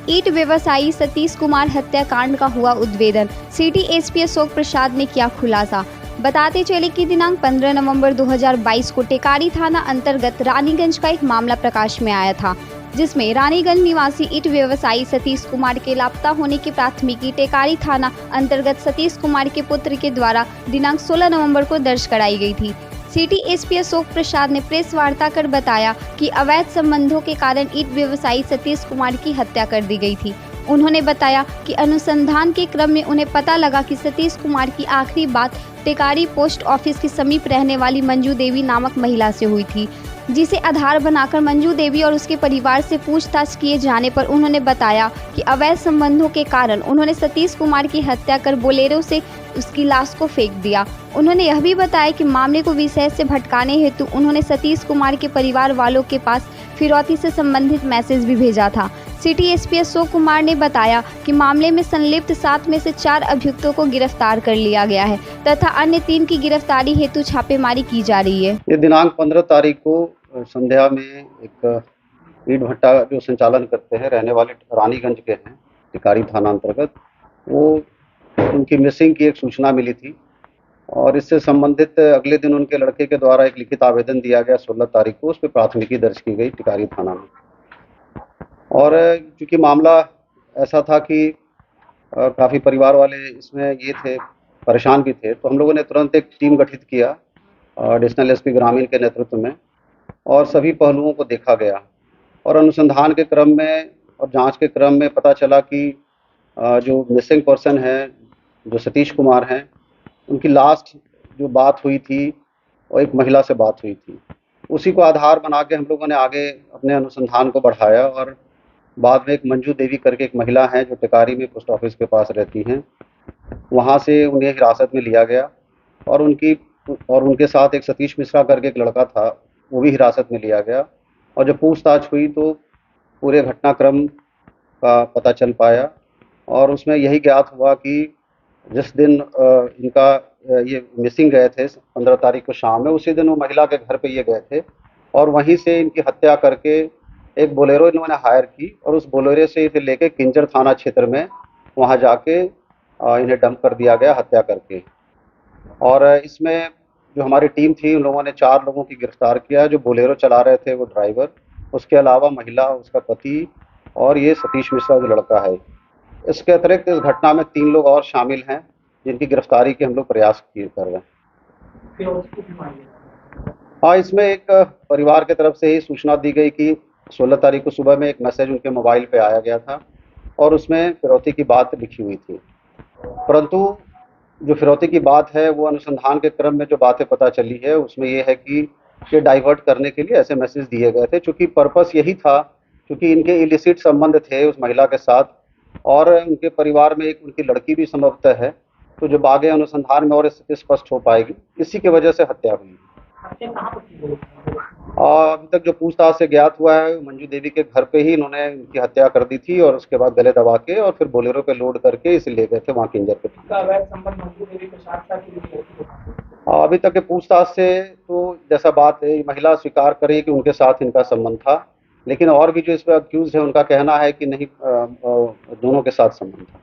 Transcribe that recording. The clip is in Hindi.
ईंट व्यवसायी सतीश कुमार हत्याकांड का हुआ उद्भेदन। सिटी एसपी अशोक प्रसाद ने किया खुलासा। बताते चले कि दिनांक 15 नवंबर 2022 को टेकारी थाना अंतर्गत रानीगंज का एक मामला प्रकाश में आया था, जिसमें रानीगंज निवासी ईंट व्यवसायी सतीश कुमार के लापता होने की प्राथमिकी टेकारी थाना अंतर्गत सतीश कुमार के पुत्र के द्वारा दिनांक 16 नवंबर को दर्ज कराई गई थी। सिटी एसपी अशोक प्रसाद ने प्रेस वार्ता कर बताया कि अवैध संबंधों के कारण ईंट व्यवसायी सतीश कुमार की हत्या कर दी गई थी। उन्होंने बताया कि अनुसंधान के क्रम में उन्हें पता लगा कि सतीश कुमार की आखिरी बात टेकारी पोस्ट ऑफिस के समीप रहने वाली मंजू देवी नामक महिला से हुई थी, जिसे आधार बनाकर मंजू देवी और उसके परिवार से पूछताछ किए जाने पर उन्होंने बताया कि अवैध संबंधों के कारण उन्होंने सतीश कुमार की हत्या कर बोलेरो से उसकी लाश को फेंक दिया। उन्होंने यह भी बताया कि मामले को विषय से भटकाने हेतु उन्होंने सतीश कुमार के परिवार वालों के पास फिरौती से संबंधित मैसेज भी भेजा था। सिटी एसपी अशोक कुमार ने बताया कि मामले में संलिप्त 7 में से 4 अभियुक्तों को गिरफ्तार कर लिया गया है तथा अन्य 3 की गिरफ्तारी हेतु छापेमारी की जा रही है। ये दिनांक 15 तारीख को संध्या में एक ईंट भट्टा जो संचालन करते हैं रहने वाले रानीगंज के हैं, टिकारी थाना अंतर्गत, वो उनकी मिसिंग की एक सूचना मिली थी और इससे संबंधित अगले दिन उनके लड़के के द्वारा एक लिखित आवेदन दिया गया 16 तारीख को। उस पर प्राथमिकी दर्ज की गई टिकारी थाना में। और चूँकि मामला ऐसा था कि काफ़ी परिवार वाले इसमें ये थे, परेशान भी थे, तो हम लोगों ने तुरंत एक टीम गठित किया एडिशनल एसपी ग्रामीण के नेतृत्व में और सभी पहलुओं को देखा गया। और अनुसंधान के क्रम में और जांच के क्रम में पता चला कि जो मिसिंग पर्सन है, जो सतीश कुमार हैं, उनकी लास्ट जो बात हुई थी वो एक महिला से बात हुई थी। उसी को आधार बना के हम लोगों ने आगे अपने अनुसंधान को बढ़ाया और बाद में एक मंजू देवी करके एक महिला है जो टिकारी में पोस्ट ऑफिस के पास रहती हैं, वहाँ से उन्हें हिरासत में लिया गया और उनके साथ एक सतीश मिश्रा करके एक लड़का था, वो भी हिरासत में लिया गया। और जब पूछताछ हुई तो पूरे घटनाक्रम का पता चल पाया और उसमें यही ज्ञात हुआ कि जिस दिन इनका ये मिसिंग गए थे 15 तारीख को शाम में, उसी दिन वो महिला के घर पे ये गए थे और वहीं से इनकी हत्या करके एक बोलेरो इन्होंने हायर की और उस बोलेरो से इसे लेके किंजर थाना क्षेत्र में वहाँ जाके इन्हें डंप कर दिया गया हत्या करके। और इसमें जो हमारी टीम थी, उन लोगों ने 4 लोगों की गिरफ्तार किया। जो बोलेरो चला रहे थे वो ड्राइवर, उसके अलावा महिला, उसका पति और ये सतीश मिश्रा जो लड़का है। इसके अतिरिक्त इस घटना में 3 लोग और शामिल हैं जिनकी गिरफ्तारी के हम लोग प्रयास कर रहे हैं। हाँ, इसमें एक परिवार की तरफ से ही सूचना दी गई कि 16 तारीख को सुबह में एक मैसेज उनके मोबाइल पे आया गया था और उसमें फिरौती की बात लिखी हुई थी, परंतु जो फिरौती की बात है वो अनुसंधान के क्रम में जो बातें पता चली है उसमें ये है कि ये डाइवर्ट करने के लिए ऐसे मैसेज दिए गए थे। चूँकि पर्पस यही था, क्योंकि इनके इलिसिट संबंध थे उस महिला के साथ और उनके परिवार में एक उनकी लड़की भी संभवतः है, तो जब आगे अनुसंधान में और स्थिति स्पष्ट हो पाएगी, इसी की वजह से हत्या हुई। अभी तक जो पूछताछ से ज्ञात हुआ है, मंजू देवी के घर पे ही इन्होंने उनकी हत्या कर दी थी और उसके बाद गले दबा के और फिर बोलेरो पे लोड करके इसे ले गए थे वहाँ किंजर पे। अभी तक के पूछताछ से तो जैसा बात है, महिला स्वीकार करे कि उनके साथ इनका संबंध था, लेकिन और भी जो इस पर अक्यूज है उनका कहना है कि नहीं, दोनों के साथ संबंध था।